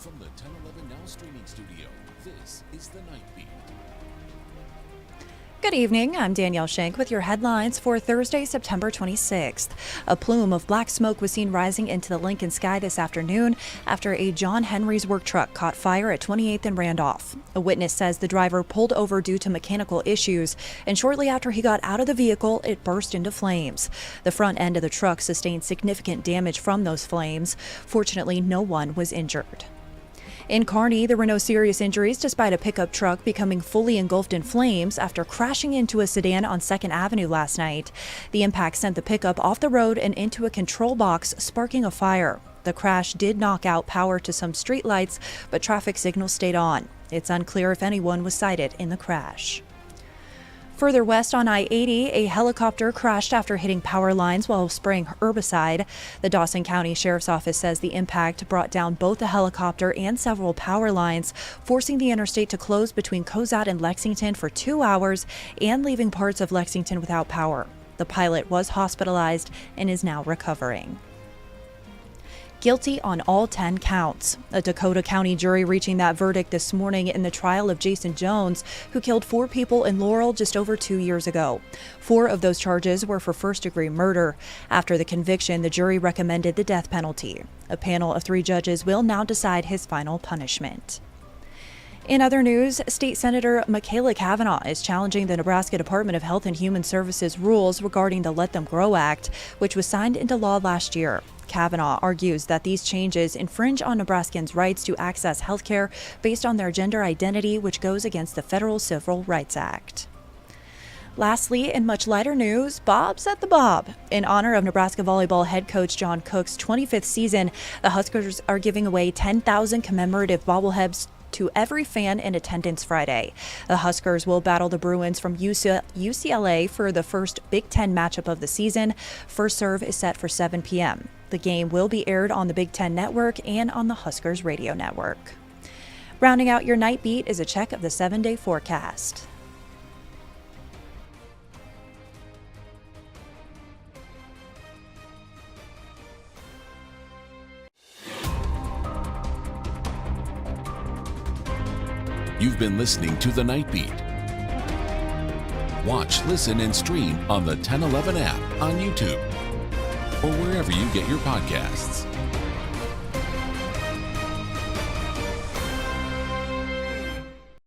From the 1011 Now streaming studio, this is The Night Beat. Good evening, I'm Danielle Shenk with your headlines for Thursday, September 26th. A plume of black smoke was seen rising into the Lincoln sky this afternoon after a John Henry's work truck caught fire at 28th and Randolph. A witness says the driver pulled over due to mechanical issues, and shortly after he got out of the vehicle, it burst into flames. The front end of the truck sustained significant damage from those flames. Fortunately, no one was injured. In Kearney, there were no serious injuries despite a pickup truck becoming fully engulfed in flames after crashing into a sedan on 2nd Avenue last night. The impact sent the pickup off the road and into a control box, sparking a fire. The crash did knock out power to some streetlights, but traffic signals stayed on. It's unclear if anyone was cited in the crash. Further west on I-80, a helicopter crashed after hitting power lines while spraying herbicide. The Dawson County Sheriff's Office says the impact brought down both the helicopter and several power lines, forcing the interstate to close between Cozad and Lexington for 2 hours and leaving parts of Lexington without power. The pilot was hospitalized and is now recovering. Guilty on all 10 counts. A Dakota County jury reaching that verdict this morning in the trial of Jason Jones, who killed 4 people in Laurel just over 2 years ago. 4 of those charges were for first-degree murder. After the conviction, the jury recommended the death penalty. A panel of 3 judges will now decide his final punishment. In other news, State Senator Michaela Cavanaugh is challenging the Nebraska Department of Health and Human Services rules regarding the Let Them Grow Act, which was signed into law last year. Cavanaugh argues that these changes infringe on Nebraskans' rights to access health care based on their gender identity, which goes against the Federal Civil Rights Act. Lastly, in much lighter news, Bob's at the Bob. In honor of Nebraska Volleyball head coach John Cook's 25th season, the Huskers are giving away 10,000 commemorative bobbleheads to every fan in attendance Friday. The Huskers will battle the Bruins from UCLA for the first Big Ten matchup of the season. First serve is set for 7 p.m. The game will be aired on the Big Ten Network and on the Huskers Radio Network. Rounding out your night beat is a check of the 7-day forecast. You've been listening to The Night Beat. Watch, listen, and stream on the 1011 app on YouTube or wherever you get your podcasts.